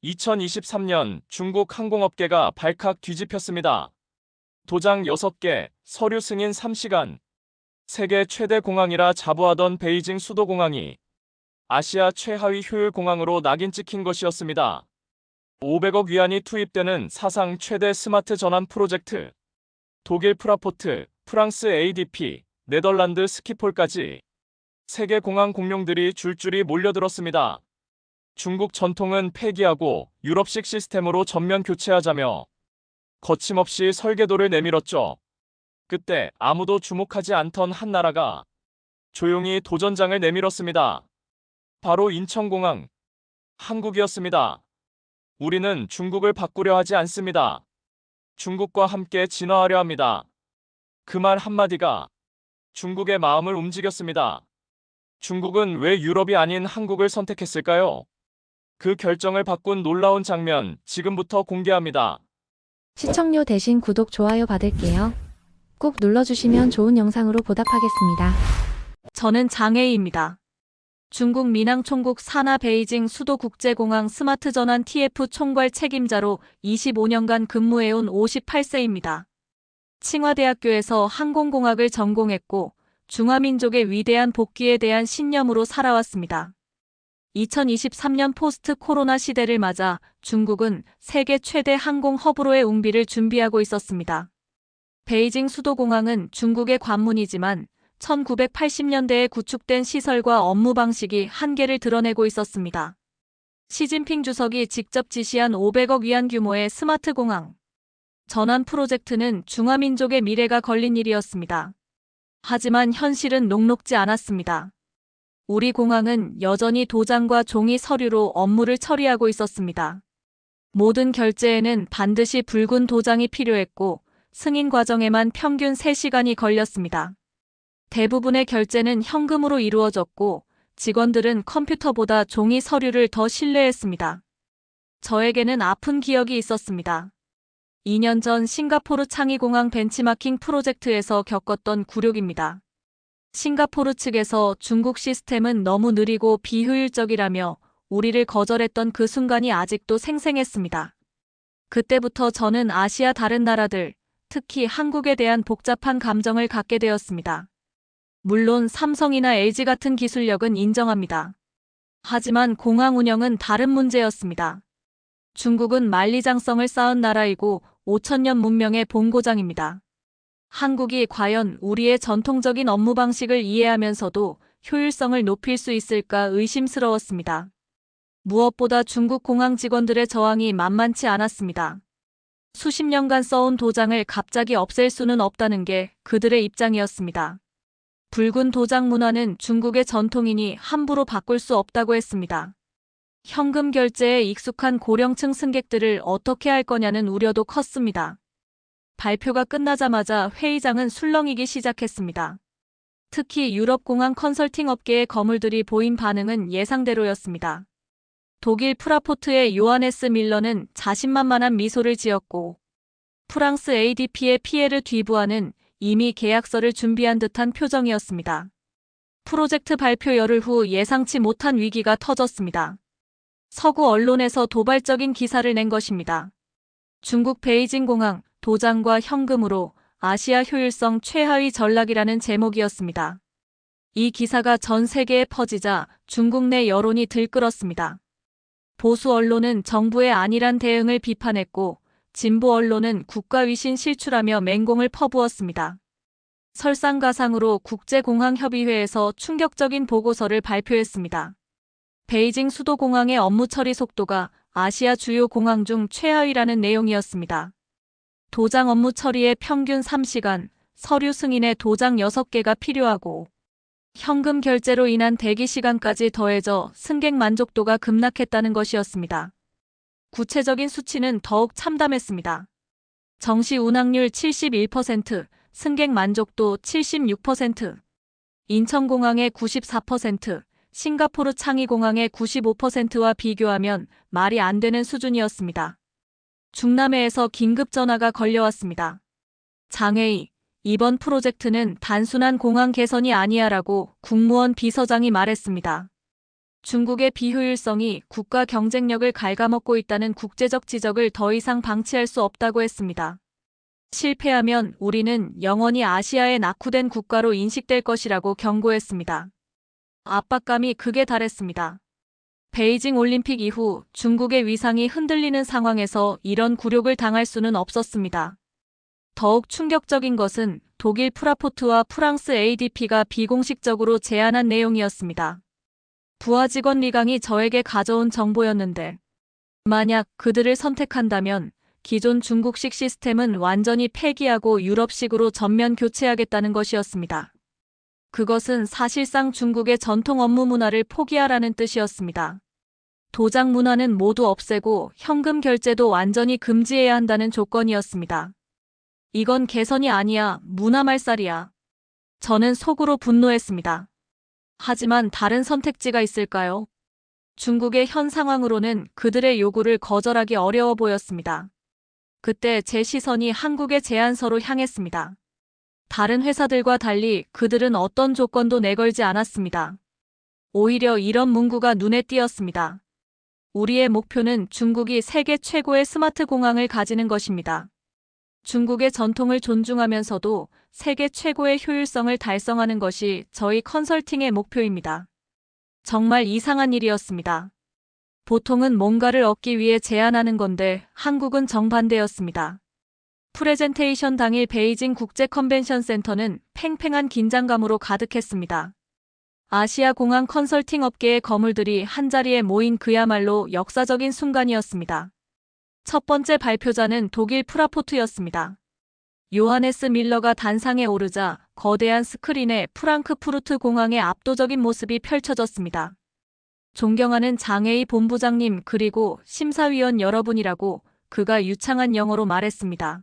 2023년 중국 항공업계가 발칵 뒤집혔습니다. 도장 6개, 서류 승인 3시간. 세계 최대 공항이라 자부하던 베이징 수도공항이 아시아 최하위 효율 공항으로 낙인 찍힌 것이었습니다. 500억 위안이 투입되는 사상 최대 스마트 전환 프로젝트. 독일 프라포트, 프랑스 ADP, 네덜란드 스키폴까지 세계 공항 공룡들이 줄줄이 몰려들었습니다. 중국 전통은 폐기하고 유럽식 시스템으로 전면 교체하자며 거침없이 설계도를 내밀었죠. 그때 아무도 주목하지 않던 한 나라가 조용히 도전장을 내밀었습니다. 바로 인천공항, 한국이었습니다. 우리는 중국을 바꾸려 하지 않습니다. 중국과 함께 진화하려 합니다. 그 말 한마디가 중국의 마음을 움직였습니다. 중국은 왜 유럽이 아닌 한국을 선택했을까요? 그 결정을 바꾼 놀라운 장면 지금부터 공개합니다. 시청료 대신 구독, 좋아요 받을게요. 꾹 눌러주시면 좋은 영상으로 보답하겠습니다. 저는 장혜희입니다. 중국 미낭 총국 산하 베이징 수도국제공항 스마트 전환 TF 총괄 책임자로 25년간 근무해온 58세입니다. 칭화대학교에서 항공공학을 전공했고 중화민족의 위대한 복귀에 대한 신념으로 살아왔습니다. 2023년 포스트 코로나 시대를 맞아 중국은 세계 최대 항공 허브로의 웅비를 준비하고 있었습니다. 베이징 수도공항은 중국의 관문이지만 1980년대에 구축된 시설과 업무 방식이 한계를 드러내고 있었습니다. 시진핑 주석이 직접 지시한 500억 위안 규모의 스마트 공항 전환 프로젝트는 중화민족의 미래가 걸린 일이었습니다. 하지만 현실은 녹록지 않았습니다. 우리 공항은 여전히 도장과 종이 서류로 업무를 처리하고 있었습니다. 모든 결제에는 반드시 붉은 도장이 필요했고 승인 과정에만 평균 3시간이 걸렸습니다. 대부분의 결제는 현금으로 이루어졌고 직원들은 컴퓨터보다 종이 서류를 더 신뢰했습니다. 저에게는 아픈 기억이 있었습니다. 2년 전 싱가포르 창의공항 벤치마킹 프로젝트에서 겪었던 굴욕입니다. 싱가포르 측에서 중국 시스템은 너무 느리고 비효율적이라며 우리를 거절했던 그 순간이 아직도 생생했습니다. 그때부터 저는 아시아 다른 나라들, 특히 한국에 대한 복잡한 감정을 갖게 되었습니다. 물론 삼성이나 LG 같은 기술력은 인정합니다. 하지만 공항 운영은 다른 문제였습니다. 중국은 만리장성을 쌓은 나라이고 5천년 문명의 본고장입니다. 한국이 과연 우리의 전통적인 업무 방식을 이해하면서도 효율성을 높일 수 있을까 의심스러웠습니다. 무엇보다 중국 공항 직원들의 저항이 만만치 않았습니다. 수십 년간 써온 도장을 갑자기 없앨 수는 없다는 게 그들의 입장이었습니다. 붉은 도장 문화는 중국의 전통이니 함부로 바꿀 수 없다고 했습니다. 현금 결제에 익숙한 고령층 승객들을 어떻게 할 거냐는 우려도 컸습니다. 발표가 끝나자마자 회의장은 술렁이기 시작했습니다. 특히 유럽 공항 컨설팅 업계의 거물들이 보인 반응은 예상대로였습니다. 독일 프라포트의 요하네스 밀러는 자신만만한 미소를 지었고 프랑스 ADP의 피에르 뒤부아는 이미 계약서를 준비한 듯한 표정이었습니다. 프로젝트 발표 열흘 후 예상치 못한 위기가 터졌습니다. 서구 언론에서 도발적인 기사를 낸 것입니다. 중국 베이징 공항 도장과 현금으로 아시아 효율성 최하위 전락이라는 제목이었습니다. 이 기사가 전 세계에 퍼지자 중국 내 여론이 들끓었습니다. 보수 언론은 정부의 안일한 대응을 비판했고 진보 언론은 국가 위신 실추라며 맹공을 퍼부었습니다. 설상가상으로 국제공항협의회에서 충격적인 보고서를 발표했습니다. 베이징 수도공항의 업무 처리 속도가 아시아 주요 공항 중 최하위라는 내용이었습니다. 도장 업무 처리에 평균 3시간, 서류 승인에 도장 6개가 필요하고 현금 결제로 인한 대기 시간까지 더해져 승객 만족도가 급락했다는 것이었습니다. 구체적인 수치는 더욱 참담했습니다. 정시 운항률 71%, 승객 만족도 76%, 인천공항의 94%, 싱가포르 창의공항의 95%와 비교하면 말이 안 되는 수준이었습니다. 중남해에서 긴급 전화가 걸려왔습니다. 장혜희, 이번 프로젝트는 단순한 공항 개선이 아니야라고 국무원 비서장이 말했습니다. 중국의 비효율성이 국가 경쟁력을 갉아먹고 있다는 국제적 지적을 더 이상 방치할 수 없다고 했습니다. 실패하면 우리는 영원히 아시아의 낙후된 국가로 인식될 것이라고 경고했습니다. 압박감이 극에 달했습니다. 베이징 올림픽 이후 중국의 위상이 흔들리는 상황에서 이런 굴욕을 당할 수는 없었습니다. 더욱 충격적인 것은 독일 프라포트와 프랑스 ADP가 비공식적으로 제안한 내용이었습니다. 부하 직원 리강이 저에게 가져온 정보였는데, 만약 그들을 선택한다면 기존 중국식 시스템은 완전히 폐기하고 유럽식으로 전면 교체하겠다는 것이었습니다. 그것은 사실상 중국의 전통 업무 문화를 포기하라는 뜻이었습니다. 도장 문화는 모두 없애고 현금 결제도 완전히 금지해야 한다는 조건이었습니다. 이건 개선이 아니야, 문화 말살이야. 저는 속으로 분노했습니다. 하지만 다른 선택지가 있을까요? 중국의 현 상황으로는 그들의 요구를 거절하기 어려워 보였습니다. 그때 제 시선이 한국의 제안서로 향했습니다. 다른 회사들과 달리 그들은 어떤 조건도 내걸지 않았습니다. 오히려 이런 문구가 눈에 띄었습니다. 우리의 목표는 중국이 세계 최고의 스마트 공항을 가지는 것입니다. 중국의 전통을 존중하면서도 세계 최고의 효율성을 달성하는 것이 저희 컨설팅의 목표입니다. 정말 이상한 일이었습니다. 보통은 뭔가를 얻기 위해 제안하는 건데 한국은 정반대였습니다. 프레젠테이션 당일 베이징 국제 컨벤션 센터는 팽팽한 긴장감으로 가득했습니다. 아시아 공항 컨설팅 업계의 거물들이 한자리에 모인 그야말로 역사적인 순간이었습니다. 첫 번째 발표자는 독일 프라포트였습니다. 요하네스 밀러가 단상에 오르자 거대한 스크린에 프랑크푸르트 공항의 압도적인 모습이 펼쳐졌습니다. 존경하는 장혜희 본부장님 그리고 심사위원 여러분이라고 그가 유창한 영어로 말했습니다.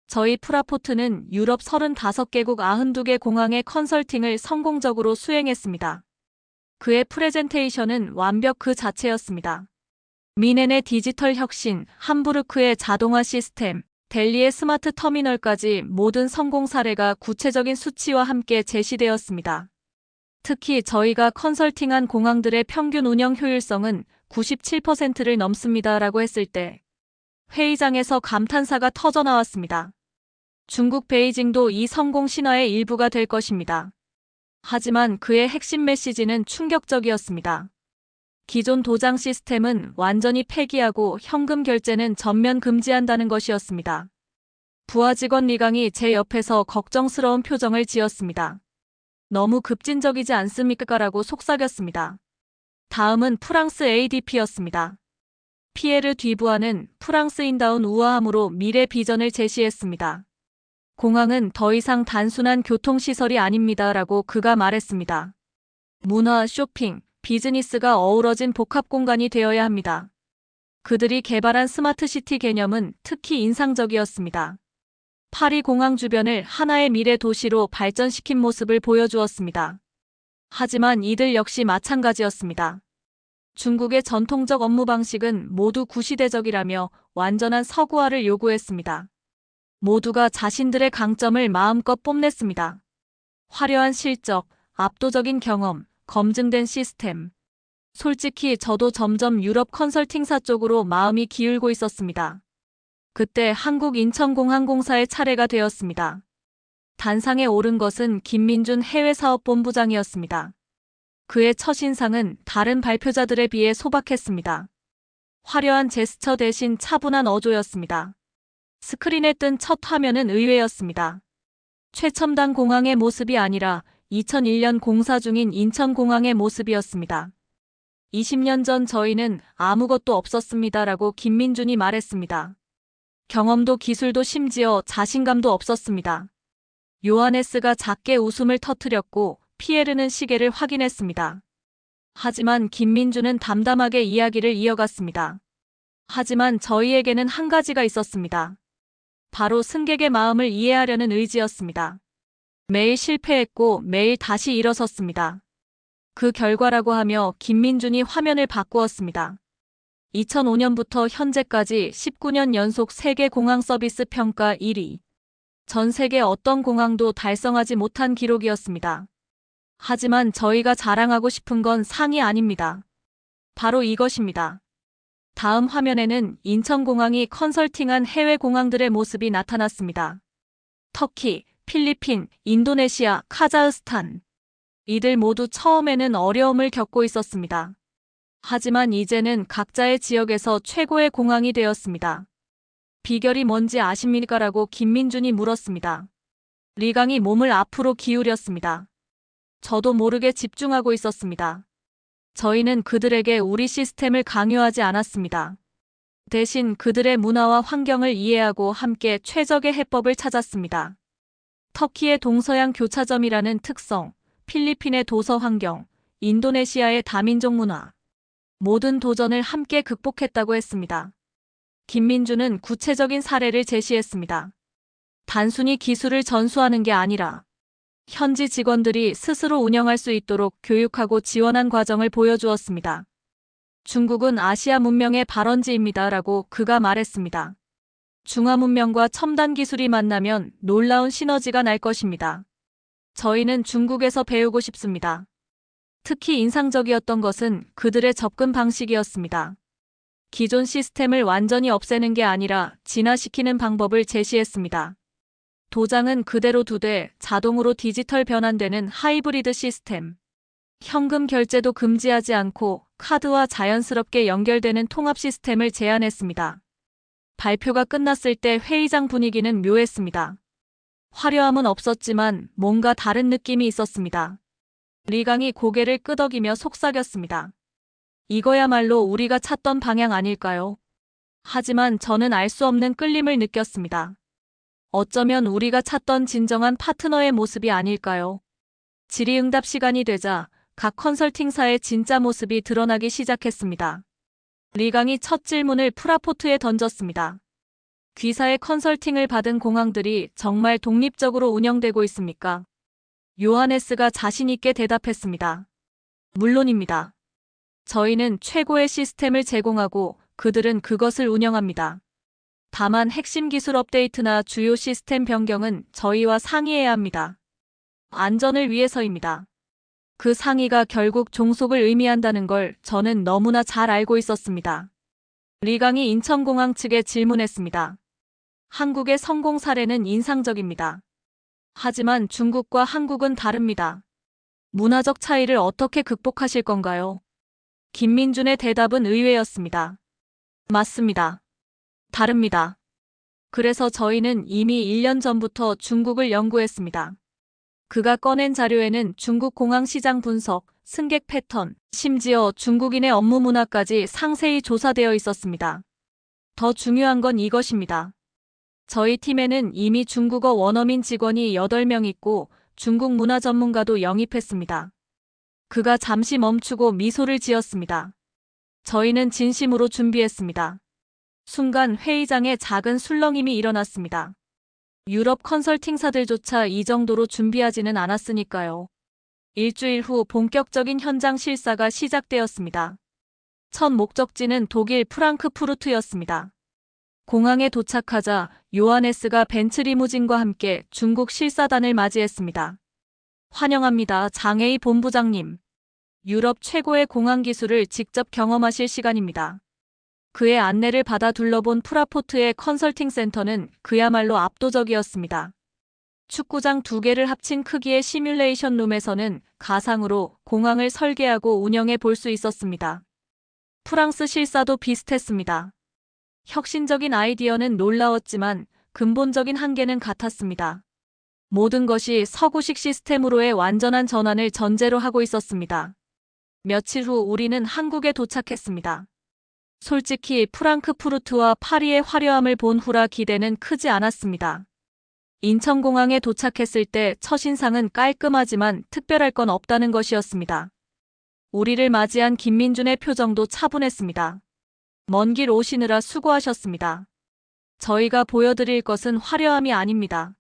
저희 프라포트는 유럽 35개국 92개 공항의 컨설팅을 성공적으로 수행했습니다. 그의 프레젠테이션은 완벽 그 자체였습니다. 미넨의 디지털 혁신, 함부르크의 자동화 시스템, 델리의 스마트 터미널까지 모든 성공 사례가 구체적인 수치와 함께 제시되었습니다. 특히 저희가 컨설팅한 공항들의 평균 운영 효율성은 97%를 넘습니다라고 했을 때 회의장에서 감탄사가 터져나왔습니다. 중국 베이징도 이 성공 신화의 일부가 될 것입니다. 하지만 그의 핵심 메시지는 충격적이었습니다. 기존 도장 시스템은 완전히 폐기하고 현금 결제는 전면 금지한다는 것이었습니다. 부하 직원 리강이 제 옆에서 걱정스러운 표정을 지었습니다. 너무 급진적이지 않습니까? 라고 속삭였습니다. 다음은 프랑스 ADP였습니다. 피에르 뒤부아는 프랑스인다운 우아함으로 미래 비전을 제시했습니다. 공항은 더 이상 단순한 교통시설이 아닙니다. 라고 그가 말했습니다. 문화, 쇼핑, 비즈니스가 어우러진 복합 공간이 되어야 합니다. 그들이 개발한 스마트시티 개념은 특히 인상적이었습니다. 파리 공항 주변을 하나의 미래 도시로 발전시킨 모습을 보여주었습니다. 하지만 이들 역시 마찬가지였습니다. 중국의 전통적 업무 방식은 모두 구시대적이라며 완전한 서구화를 요구했습니다. 모두가 자신들의 강점을 마음껏 뽐냈습니다. 화려한 실적, 압도적인 경험, 검증된 시스템. 솔직히 저도 점점 유럽 컨설팅사 쪽으로 마음이 기울고 있었습니다. 그때 한국 인천공항공사의 차례가 되었습니다. 단상에 오른 것은 김민준 해외사업본부장이었습니다. 그의 첫인상은 다른 발표자들에 비해 소박했습니다. 화려한 제스처 대신 차분한 어조였습니다. 스크린에 뜬 첫 화면은 의외였습니다. 최첨단 공항의 모습이 아니라 2001년 공사 중인 인천공항의 모습이었습니다. 20년 전 저희는 아무것도 없었습니다라고 김민준이 말했습니다. 경험도 기술도 심지어 자신감도 없었습니다. 요하네스가 작게 웃음을 터뜨렸고 피에르는 시계를 확인했습니다. 하지만 김민준은 담담하게 이야기를 이어갔습니다. 하지만 저희에게는 한 가지가 있었습니다. 바로 승객의 마음을 이해하려는 의지였습니다. 매일 실패했고 매일 다시 일어섰습니다. 그 결과라고 하며 김민준이 화면을 바꾸었습니다. 2005년부터 현재까지 19년 연속 세계 공항 서비스 평가 1위. 전 세계 어떤 공항도 달성하지 못한 기록이었습니다. 하지만 저희가 자랑하고 싶은 건 상이 아닙니다. 바로 이것입니다. 다음 화면에는 인천공항이 컨설팅한 해외 공항들의 모습이 나타났습니다. 터키, 필리핀, 인도네시아, 카자흐스탄. 이들 모두 처음에는 어려움을 겪고 있었습니다. 하지만 이제는 각자의 지역에서 최고의 공항이 되었습니다. 비결이 뭔지 아십니까라고 김민준이 물었습니다. 리강이 몸을 앞으로 기울였습니다. 저도 모르게 집중하고 있었습니다. 저희는 그들에게 우리 시스템을 강요하지 않았습니다. 대신 그들의 문화와 환경을 이해하고 함께 최적의 해법을 찾았습니다. 터키의 동서양 교차점이라는 특성, 필리핀의 도서 환경, 인도네시아의 다민족 문화. 모든 도전을 함께 극복했다고 했습니다. 김민준은 구체적인 사례를 제시했습니다. 단순히 기술을 전수하는 게 아니라 현지 직원들이 스스로 운영할 수 있도록 교육하고 지원한 과정을 보여주었습니다. 중국은 아시아 문명의 발원지입니다라고 그가 말했습니다. 중화 문명과 첨단 기술이 만나면 놀라운 시너지가 날 것입니다. 저희는 중국에서 배우고 싶습니다. 특히 인상적이었던 것은 그들의 접근 방식이었습니다. 기존 시스템을 완전히 없애는 게 아니라 진화시키는 방법을 제시했습니다. 도장은 그대로 두되 자동으로 디지털 변환되는 하이브리드 시스템. 현금 결제도 금지하지 않고 카드와 자연스럽게 연결되는 통합 시스템을 제안했습니다. 발표가 끝났을 때 회의장 분위기는 묘했습니다. 화려함은 없었지만 뭔가 다른 느낌이 있었습니다. 리강이 고개를 끄덕이며 속삭였습니다. 이거야말로 우리가 찾던 방향 아닐까요? 하지만 저는 알 수 없는 끌림을 느꼈습니다. 어쩌면 우리가 찾던 진정한 파트너의 모습이 아닐까요? 질의응답 시간이 되자 각 컨설팅사의 진짜 모습이 드러나기 시작했습니다. 리강이 첫 질문을 프라포트에 던졌습니다. 귀사의 컨설팅을 받은 공항들이 정말 독립적으로 운영되고 있습니까? 요하네스가 자신있게 대답했습니다. 물론입니다. 저희는 최고의 시스템을 제공하고 그들은 그것을 운영합니다. 다만 핵심 기술 업데이트나 주요 시스템 변경은 저희와 상의해야 합니다. 안전을 위해서입니다. 그 상의가 결국 종속을 의미한다는 걸 저는 너무나 잘 알고 있었습니다. 리강이 인천공항 측에 질문했습니다. 한국의 성공 사례는 인상적입니다. 하지만 중국과 한국은 다릅니다. 문화적 차이를 어떻게 극복하실 건가요? 김민준의 대답은 의외였습니다. 맞습니다. 다릅니다. 그래서 저희는 이미 1년 전부터 중국을 연구했습니다. 그가 꺼낸 자료에는 중국 공항 시장 분석, 승객 패턴, 심지어 중국인의 업무 문화까지 상세히 조사되어 있었습니다. 더 중요한 건 이것입니다. 저희 팀에는 이미 중국어 원어민 직원이 8명 있고 중국 문화 전문가도 영입했습니다. 그가 잠시 멈추고 미소를 지었습니다. 저희는 진심으로 준비했습니다. 순간 회의장에 작은 술렁임이 일어났습니다. 유럽 컨설팅사들조차 이 정도로 준비하지는 않았으니까요. 일주일 후 본격적인 현장 실사가 시작되었습니다. 첫 목적지는 독일 프랑크푸르트였습니다. 공항에 도착하자 요하네스가 벤츠 리무진과 함께 중국 실사단을 맞이했습니다. 환영합니다, 장혜희 본부장님. 유럽 최고의 공항 기술을 직접 경험하실 시간입니다. 그의 안내를 받아 둘러본 프라포트의 컨설팅 센터는 그야말로 압도적이었습니다. 축구장 2개를 합친 크기의 시뮬레이션 룸에서는 가상으로 공항을 설계하고 운영해 볼 수 있었습니다. 프랑스 실사도 비슷했습니다. 혁신적인 아이디어는 놀라웠지만 근본적인 한계는 같았습니다. 모든 것이 서구식 시스템으로의 완전한 전환을 전제로 하고 있었습니다. 며칠 후 우리는 한국에 도착했습니다. 솔직히 프랑크푸르트와 파리의 화려함을 본 후라 기대는 크지 않았습니다. 인천공항에 도착했을 때 첫인상은 깔끔하지만 특별할 건 없다는 것이었습니다. 우리를 맞이한 김민준의 표정도 차분했습니다. 먼 길 오시느라 수고하셨습니다. 저희가 보여드릴 것은 화려함이 아닙니다.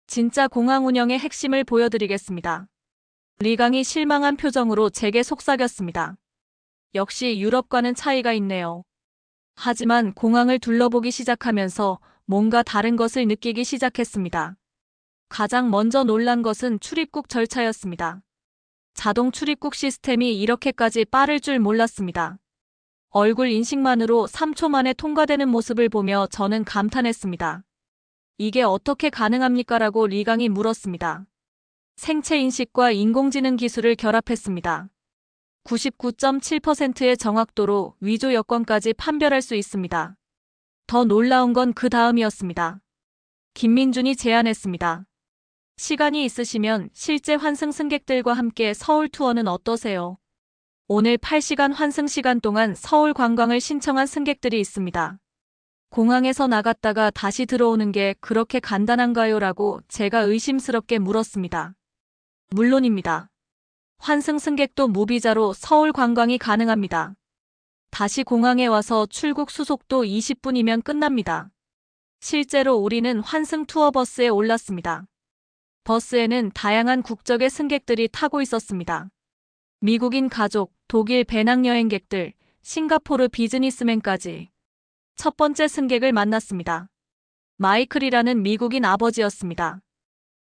진짜 공항 운영의 핵심을 보여드리겠습니다. 리강이 실망한 표정으로 제게 속삭였습니다. 역시 유럽과는 차이가 있네요. 하지만 공항을 둘러보기 시작하면서 뭔가 다른 것을 느끼기 시작했습니다. 가장 먼저 놀란 것은 출입국 절차였습니다. 자동 출입국 시스템이 이렇게까지 빠를 줄 몰랐습니다. 얼굴 인식만으로 3초 만에 통과되는 모습을 보며 저는 감탄했습니다. 이게 어떻게 가능합니까? 라고 리강이 물었습니다. 생체 인식과 인공지능 기술을 결합했습니다. 99.7%의 정확도로 위조 여권까지 판별할 수 있습니다. 더 놀라운 건 그 다음이었습니다. 김민준이 제안했습니다. 시간이 있으시면 실제 환승 승객들과 함께 서울 투어는 어떠세요? 오늘 8시간 환승 시간 동안 서울 관광을 신청한 승객들이 있습니다. 공항에서 나갔다가 다시 들어오는 게 그렇게 간단한가요? 라고 제가 의심스럽게 물었습니다. 물론입니다. 환승 승객도 무비자로 서울 관광이 가능합니다. 다시 공항에 와서 출국 수속도 20분이면 끝납니다. 실제로 우리는 환승 투어 버스에 올랐습니다. 버스에는 다양한 국적의 승객들이 타고 있었습니다. 미국인 가족, 독일 배낭여행객들, 싱가포르 비즈니스맨까지. 첫 번째 승객을 만났습니다. 마이클이라는 미국인 아버지였습니다.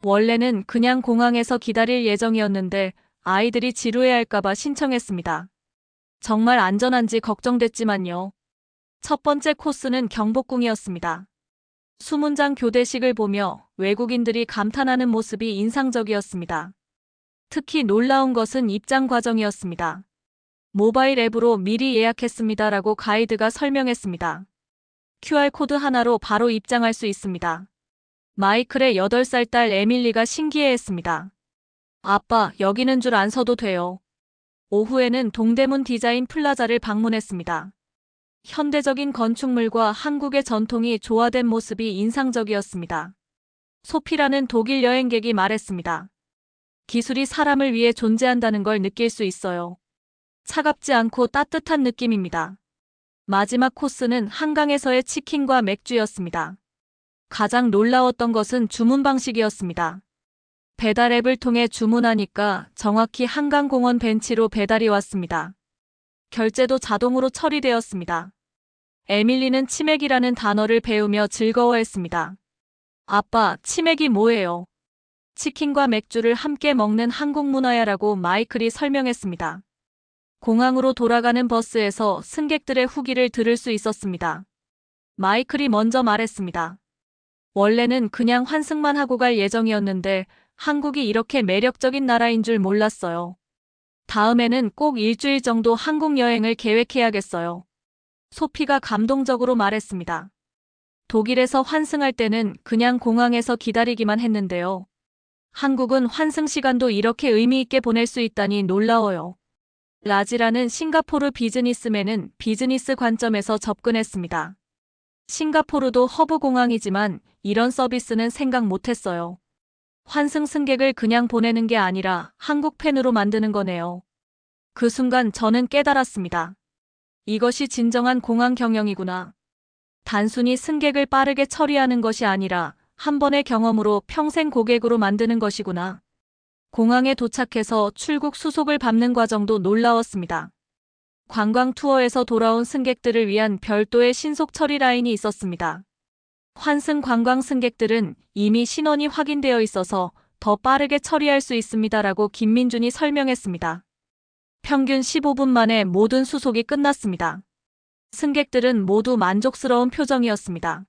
원래는 그냥 공항에서 기다릴 예정이었는데 아이들이 지루해할까봐 신청했습니다. 정말 안전한지 걱정됐지만요. 첫 번째 코스는 경복궁이었습니다. 수문장 교대식을 보며 외국인들이 감탄하는 모습이 인상적이었습니다. 특히 놀라운 것은 입장 과정이었습니다. 모바일 앱으로 미리 예약했습니다라고 가이드가 설명했습니다. QR코드 하나로 바로 입장할 수 있습니다. 마이클의 8살 딸 에밀리가 신기해했습니다. 아빠, 여기는 줄 안 서도 돼요. 오후에는 동대문 디자인 플라자를 방문했습니다. 현대적인 건축물과 한국의 전통이 조화된 모습이 인상적이었습니다. 소피라는 독일 여행객이 말했습니다. 기술이 사람을 위해 존재한다는 걸 느낄 수 있어요. 차갑지 않고 따뜻한 느낌입니다. 마지막 코스는 한강에서의 치킨과 맥주였습니다. 가장 놀라웠던 것은 주문 방식이었습니다. 배달 앱을 통해 주문하니까 정확히 한강공원 벤치로 배달이 왔습니다. 결제도 자동으로 처리되었습니다. 에밀리는 치맥이라는 단어를 배우며 즐거워했습니다. 아빠, 치맥이 뭐예요? 치킨과 맥주를 함께 먹는 한국 문화야라고 마이클이 설명했습니다. 공항으로 돌아가는 버스에서 승객들의 후기를 들을 수 있었습니다. 마이클이 먼저 말했습니다. 원래는 그냥 환승만 하고 갈 예정이었는데 한국이 이렇게 매력적인 나라인 줄 몰랐어요. 다음에는 꼭 일주일 정도 한국 여행을 계획해야겠어요. 소피가 감동적으로 말했습니다. 독일에서 환승할 때는 그냥 공항에서 기다리기만 했는데요. 한국은 환승 시간도 이렇게 의미 있게 보낼 수 있다니 놀라워요. 라지라는 싱가포르 비즈니스맨은 비즈니스 관점에서 접근했습니다. 싱가포르도 허브 공항이지만 이런 서비스는 생각 못했어요. 환승 승객을 그냥 보내는 게 아니라 한국 팬으로 만드는 거네요. 그 순간 저는 깨달았습니다. 이것이 진정한 공항 경영이구나. 단순히 승객을 빠르게 처리하는 것이 아니라 한 번의 경험으로 평생 고객으로 만드는 것이구나. 공항에 도착해서 출국 수속을 밟는 과정도 놀라웠습니다. 관광 투어에서 돌아온 승객들을 위한 별도의 신속 처리 라인이 있었습니다. 환승 관광 승객들은 이미 신원이 확인되어 있어서 더 빠르게 처리할 수 있습니다라고 김민준이 설명했습니다. 평균 15분 만에 모든 수속이 끝났습니다. 승객들은 모두 만족스러운 표정이었습니다.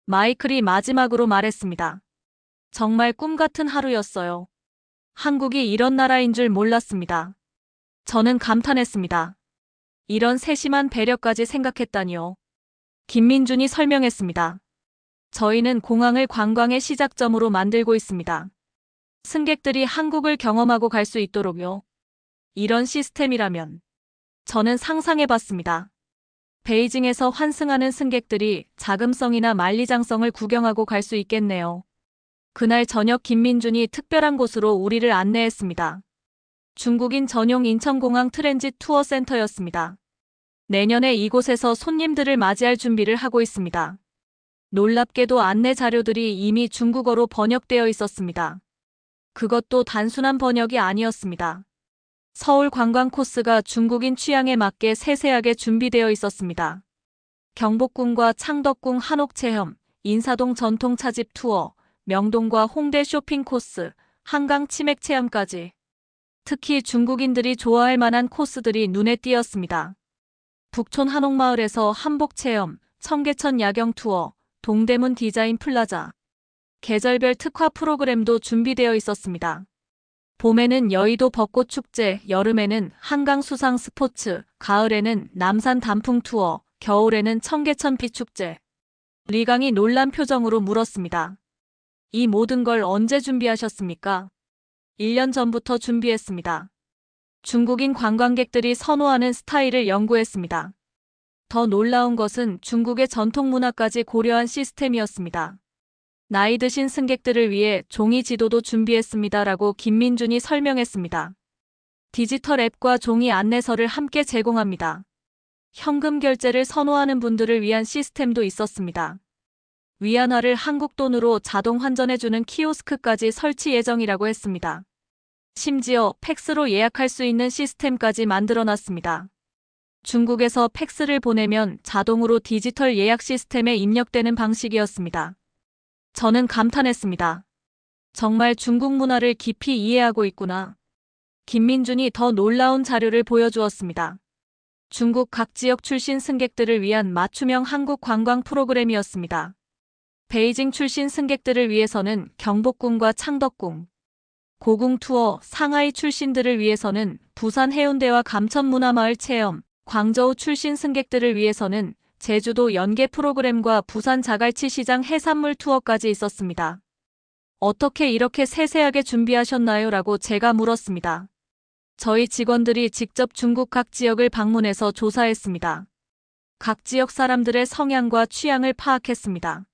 마이클이 마지막으로 말했습니다. 정말 꿈 같은 하루였어요. 한국이 이런 나라인 줄 몰랐습니다. 저는 감탄했습니다. 이런 세심한 배려까지 생각했다니요. 김민준이 설명했습니다. 저희는 공항을 관광의 시작점으로 만들고 있습니다. 승객들이 한국을 경험하고 갈 수 있도록요. 이런 시스템이라면 저는 상상해봤습니다. 베이징에서 환승하는 승객들이 자금성이나 만리장성을 구경하고 갈 수 있겠네요. 그날 저녁 김민준이 특별한 곳으로 우리를 안내했습니다. 중국인 전용 인천공항 트랜짓 투어 센터였습니다. 내년에 이곳에서 손님들을 맞이할 준비를 하고 있습니다. 놀랍게도 안내 자료들이 이미 중국어로 번역되어 있었습니다. 그것도 단순한 번역이 아니었습니다. 서울 관광 코스가 중국인 취향에 맞게 세세하게 준비되어 있었습니다. 경복궁과 창덕궁 한옥 체험, 인사동 전통 차집 투어, 명동과 홍대 쇼핑 코스, 한강 치맥 체험까지. 특히 중국인들이 좋아할 만한 코스들이 눈에 띄었습니다. 북촌 한옥마을에서 한복 체험, 청계천 야경 투어, 동대문 디자인 플라자. 계절별 특화 프로그램도 준비되어 있었습니다. 봄에는 여의도 벚꽃 축제, 여름에는 한강 수상 스포츠, 가을에는 남산 단풍 투어, 겨울에는 청계천 비축제. 리강이 놀란 표정으로 물었습니다. 이 모든 걸 언제 준비하셨습니까? 1년 전부터 준비했습니다. 중국인 관광객들이 선호하는 스타일을 연구했습니다. 더 놀라운 것은 중국의 전통 문화까지 고려한 시스템이었습니다. 나이 드신 승객들을 위해 종이 지도도 준비했습니다라고 김민준이 설명했습니다. 디지털 앱과 종이 안내서를 함께 제공합니다. 현금 결제를 선호하는 분들을 위한 시스템도 있었습니다. 위안화를 한국 돈으로 자동 환전해주는 키오스크까지 설치 예정이라고 했습니다. 심지어 팩스로 예약할 수 있는 시스템까지 만들어놨습니다. 중국에서 팩스를 보내면 자동으로 디지털 예약 시스템에 입력되는 방식이었습니다. 저는 감탄했습니다. 정말 중국 문화를 깊이 이해하고 있구나. 김민준이 더 놀라운 자료를 보여주었습니다. 중국 각 지역 출신 승객들을 위한 맞춤형 한국 관광 프로그램이었습니다. 베이징 출신 승객들을 위해서는 경복궁과 창덕궁, 고궁 투어, 상하이 출신들을 위해서는 부산 해운대와 감천문화마을 체험, 광저우 출신 승객들을 위해서는 제주도 연계 프로그램과 부산 자갈치 시장 해산물 투어까지 있었습니다. 어떻게 이렇게 세세하게 준비하셨나요? 라고 제가 물었습니다. 저희 직원들이 직접 중국 각 지역을 방문해서 조사했습니다. 각 지역 사람들의 성향과 취향을 파악했습니다.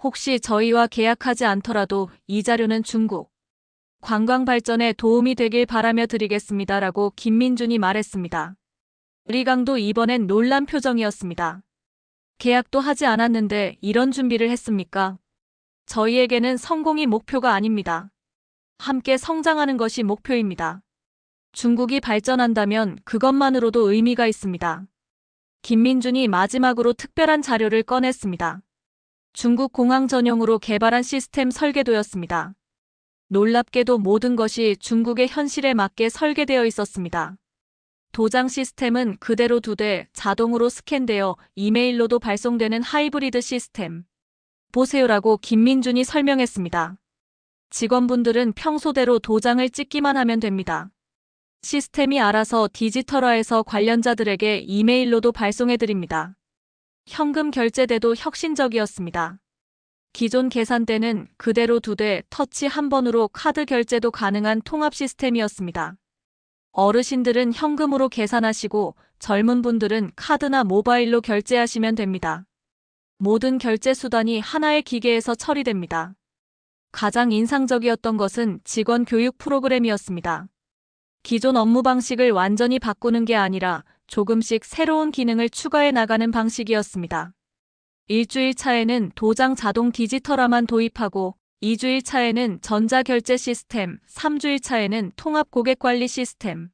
혹시 저희와 계약하지 않더라도 이 자료는 중국 관광 발전에 도움이 되길 바라며 드리겠습니다. 라고 김민준이 말했습니다. 리강도 이번엔 놀란 표정이었습니다. 계약도 하지 않았는데 이런 준비를 했습니까? 저희에게는 성공이 목표가 아닙니다. 함께 성장하는 것이 목표입니다. 중국이 발전한다면 그것만으로도 의미가 있습니다. 김민준이 마지막으로 특별한 자료를 꺼냈습니다. 중국 공항 전용으로 개발한 시스템 설계도였습니다. 놀랍게도 모든 것이 중국의 현실에 맞게 설계되어 있었습니다. 도장 시스템은 그대로 두되 자동으로 스캔되어 이메일로도 발송되는 하이브리드 시스템. 보세요라고 김민준이 설명했습니다. 직원분들은 평소대로 도장을 찍기만 하면 됩니다. 시스템이 알아서 디지털화해서 관련자들에게 이메일로도 발송해드립니다. 현금 결제대도 혁신적이었습니다. 기존 계산대는 그대로 두되 터치 한 번으로 카드 결제도 가능한 통합 시스템이었습니다. 어르신들은 현금으로 계산하시고 젊은 분들은 카드나 모바일로 결제하시면 됩니다. 모든 결제 수단이 하나의 기계에서 처리됩니다. 가장 인상적이었던 것은 직원 교육 프로그램이었습니다. 기존 업무 방식을 완전히 바꾸는 게 아니라 조금씩 새로운 기능을 추가해 나가는 방식이었습니다. 일주일 차에는 도장 자동 디지털화만 도입하고 2주일 차에는 전자결제 시스템, 3주일 차에는 통합 고객관리 시스템.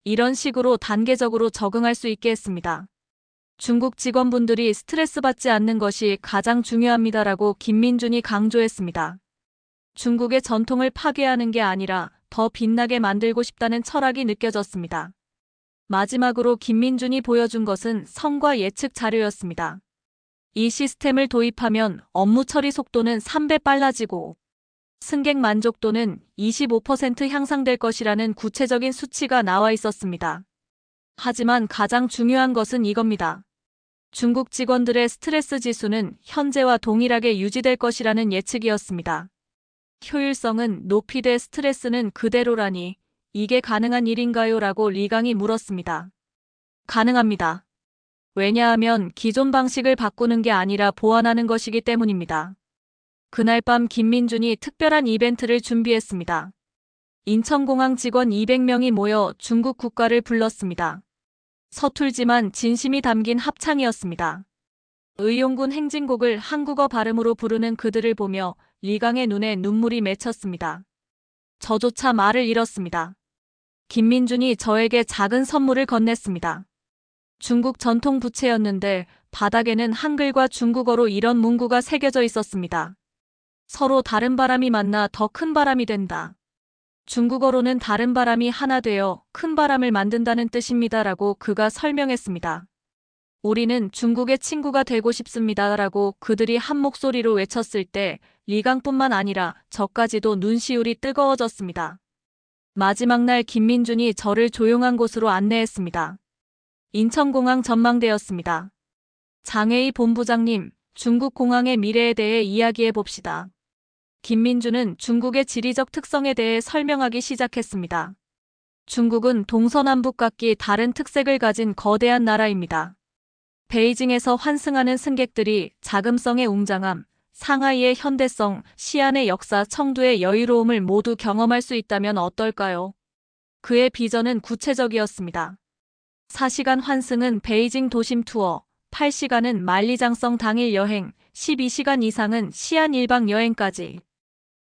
이런 식으로 단계적으로 적응할 수 있게 했습니다. 중국 직원분들이 스트레스 받지 않는 것이 가장 중요합니다라고 김민준이 강조했습니다. 중국의 전통을 파괴하는 게 아니라 더 빛나게 만들고 싶다는 철학이 느껴졌습니다. 마지막으로 김민준이 보여준 것은 성과 예측 자료였습니다. 이 시스템을 도입하면 업무 처리 속도는 3배 빨라지고 승객 만족도는 25% 향상될 것이라는 구체적인 수치가 나와 있었습니다. 하지만 가장 중요한 것은 이겁니다. 중국 직원들의 스트레스 지수는 현재와 동일하게 유지될 것이라는 예측이었습니다. 효율성은 높이되 스트레스는 그대로라니 이게 가능한 일인가요? 라고 리강이 물었습니다. 가능합니다. 왜냐하면 기존 방식을 바꾸는 게 아니라 보완하는 것이기 때문입니다. 그날 밤 김민준이 특별한 이벤트를 준비했습니다. 인천공항 직원 200명이 모여 중국 국가를 불렀습니다. 서툴지만 진심이 담긴 합창이었습니다. 의용군 행진곡을 한국어 발음으로 부르는 그들을 보며 리강의 눈에 눈물이 맺혔습니다. 저조차 말을 잃었습니다. 김민준이 저에게 작은 선물을 건넸습니다. 중국 전통 부채였는데 바닥에는 한글과 중국어로 이런 문구가 새겨져 있었습니다. 서로 다른 바람이 만나 더 큰 바람이 된다. 중국어로는 다른 바람이 하나 되어 큰 바람을 만든다는 뜻입니다라고 그가 설명했습니다. 우리는 중국의 친구가 되고 싶습니다라고 그들이 한 목소리로 외쳤을 때 리강뿐만 아니라 저까지도 눈시울이 뜨거워졌습니다. 마지막 날 김민준이 저를 조용한 곳으로 안내했습니다. 인천공항 전망대였습니다. 장혜희 본부장님, 중국 공항의 미래에 대해 이야기해 봅시다. 김민준은 중국의 지리적 특성에 대해 설명하기 시작했습니다. 중국은 동서남북 각기 다른 특색을 가진 거대한 나라입니다. 베이징에서 환승하는 승객들이 자금성의 웅장함, 상하이의 현대성, 시안의 역사, 청두의 여유로움을 모두 경험할 수 있다면 어떨까요? 그의 비전은 구체적이었습니다. 4시간 환승은 베이징 도심 투어, 8시간은 만리장성 당일 여행, 12시간 이상은 시안 1박 여행까지.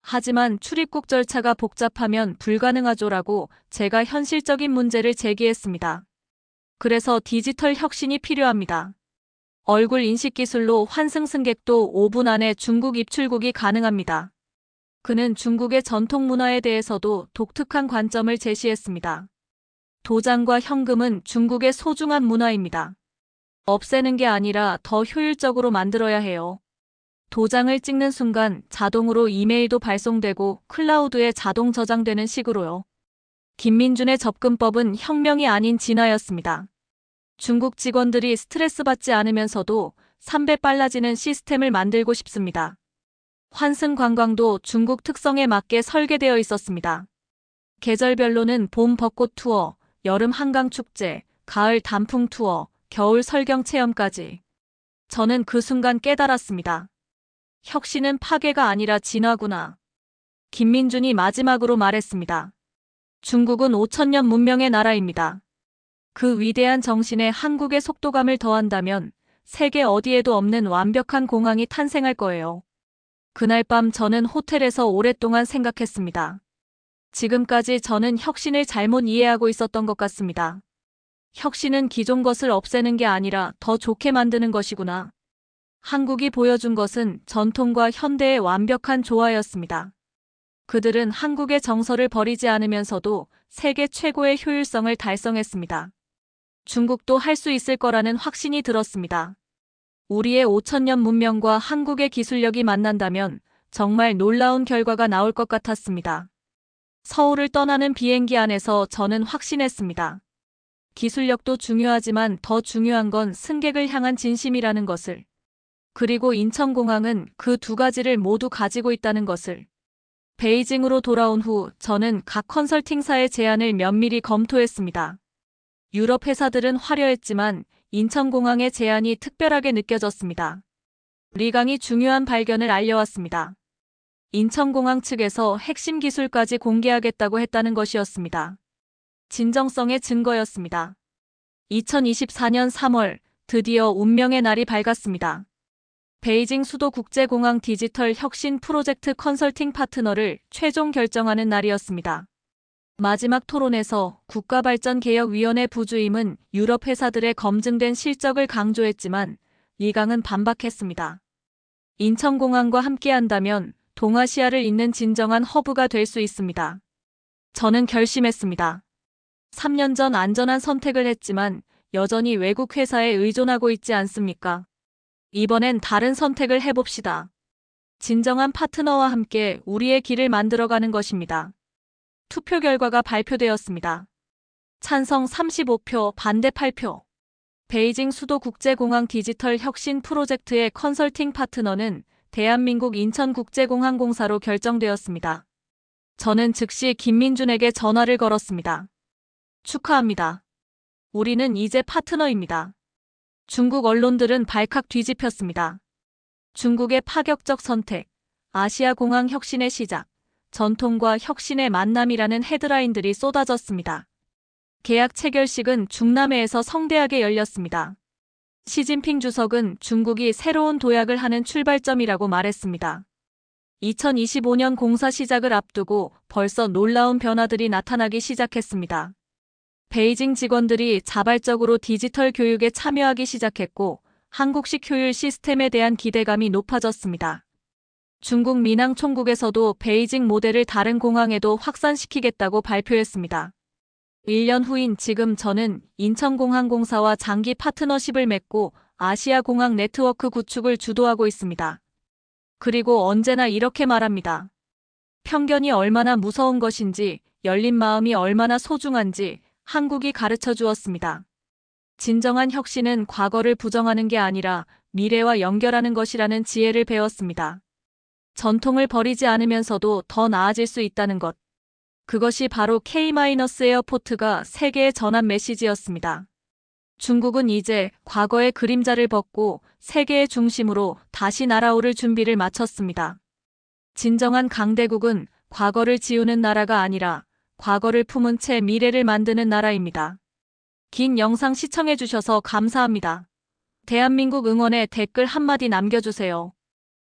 하지만 출입국 절차가 복잡하면 불가능하죠라고 제가 현실적인 문제를 제기했습니다. 그래서 디지털 혁신이 필요합니다. 얼굴 인식 기술로 환승 승객도 5분 안에 중국 입출국이 가능합니다. 그는 중국의 전통 문화에 대해서도 독특한 관점을 제시했습니다. 도장과 현금은 중국의 소중한 문화입니다. 없애는 게 아니라 더 효율적으로 만들어야 해요. 도장을 찍는 순간 자동으로 이메일도 발송되고 클라우드에 자동 저장되는 식으로요. 김민준의 접근법은 혁명이 아닌 진화였습니다. 중국 직원들이 스트레스 받지 않으면서도 3배 빨라지는 시스템을 만들고 싶습니다. 환승 관광도 중국 특성에 맞게 설계되어 있었습니다. 계절별로는 봄 벚꽃 투어, 여름 한강 축제, 가을 단풍 투어, 겨울 설경 체험까지. 저는 그 순간 깨달았습니다. 혁신은 파괴가 아니라 진화구나. 김민준이 마지막으로 말했습니다. 중국은 5천년 문명의 나라입니다. 그 위대한 정신에 한국의 속도감을 더한다면 세계 어디에도 없는 완벽한 공항이 탄생할 거예요. 그날 밤 저는 호텔에서 오랫동안 생각했습니다. 지금까지 저는 혁신을 잘못 이해하고 있었던 것 같습니다. 혁신은 기존 것을 없애는 게 아니라 더 좋게 만드는 것이구나. 한국이 보여준 것은 전통과 현대의 완벽한 조화였습니다. 그들은 한국의 정서를 버리지 않으면서도 세계 최고의 효율성을 달성했습니다. 중국도 할 수 있을 거라는 확신이 들었습니다. 우리의 5천년 문명과 한국의 기술력이 만난다면 정말 놀라운 결과가 나올 것 같았습니다. 서울을 떠나는 비행기 안에서 저는 확신했습니다. 기술력도 중요하지만 더 중요한 건 승객을 향한 진심이라는 것을. 그리고 인천공항은 그 두 가지를 모두 가지고 있다는 것을. 베이징으로 돌아온 후 저는 각 컨설팅사의 제안을 면밀히 검토했습니다. 유럽 회사들은 화려했지만 인천공항의 제안이 특별하게 느껴졌습니다. 리강이 중요한 발견을 알려왔습니다. 인천공항 측에서 핵심 기술까지 공개하겠다고 했다는 것이었습니다. 진정성의 증거였습니다. 2024년 3월 드디어 운명의 날이 밝았습니다. 베이징 수도국제공항 디지털 혁신 프로젝트 컨설팅 파트너를 최종 결정하는 날이었습니다. 마지막 토론에서 국가발전개혁위원회 부주임은 유럽 회사들의 검증된 실적을 강조했지만 리강은 반박했습니다. 인천공항과 함께한다면 동아시아를 잇는 진정한 허브가 될 수 있습니다. 저는 결심했습니다. 3년 전 안전한 선택을 했지만 여전히 외국 회사에 의존하고 있지 않습니까? 이번엔 다른 선택을 해봅시다. 진정한 파트너와 함께 우리의 길을 만들어가는 것입니다. 투표 결과가 발표되었습니다. 찬성 35표, 반대 8표. 베이징 수도국제공항 디지털 혁신 프로젝트의 컨설팅 파트너는 대한민국 인천국제공항공사로 결정되었습니다. 저는 즉시 김민준에게 전화를 걸었습니다. 축하합니다. 우리는 이제 파트너입니다. 중국 언론들은 발칵 뒤집혔습니다. 중국의 파격적 선택, 아시아 공항 혁신의 시작, 전통과 혁신의 만남이라는 헤드라인들이 쏟아졌습니다. 계약 체결식은 중남해에서 성대하게 열렸습니다. 시진핑 주석은 중국이 새로운 도약을 하는 출발점이라고 말했습니다. 2025년 공사 시작을 앞두고 벌써 놀라운 변화들이 나타나기 시작했습니다. 베이징 직원들이 자발적으로 디지털 교육에 참여하기 시작했고 한국식 효율 시스템에 대한 기대감이 높아졌습니다. 중국 미낭 총국에서도 베이징 모델을 다른 공항에도 확산시키겠다고 발표했습니다. 1년 후인 지금 저는 인천공항공사와 장기 파트너십을 맺고 아시아 공항 네트워크 구축을 주도하고 있습니다. 그리고 언제나 이렇게 말합니다. 편견이 얼마나 무서운 것인지, 열린 마음이 얼마나 소중한지 한국이 가르쳐 주었습니다. 진정한 혁신은 과거를 부정하는 게 아니라 미래와 연결하는 것이라는 지혜를 배웠습니다. 전통을 버리지 않으면서도 더 나아질 수 있다는 것. 그것이 바로 K-에어포트가 세계에 전한 메시지였습니다. 중국은 이제 과거의 그림자를 벗고 세계의 중심으로 다시 날아오를 준비를 마쳤습니다. 진정한 강대국은 과거를 지우는 나라가 아니라 과거를 품은 채 미래를 만드는 나라입니다. 긴 영상 시청해주셔서 감사합니다. 대한민국 응원에 댓글 한마디 남겨주세요.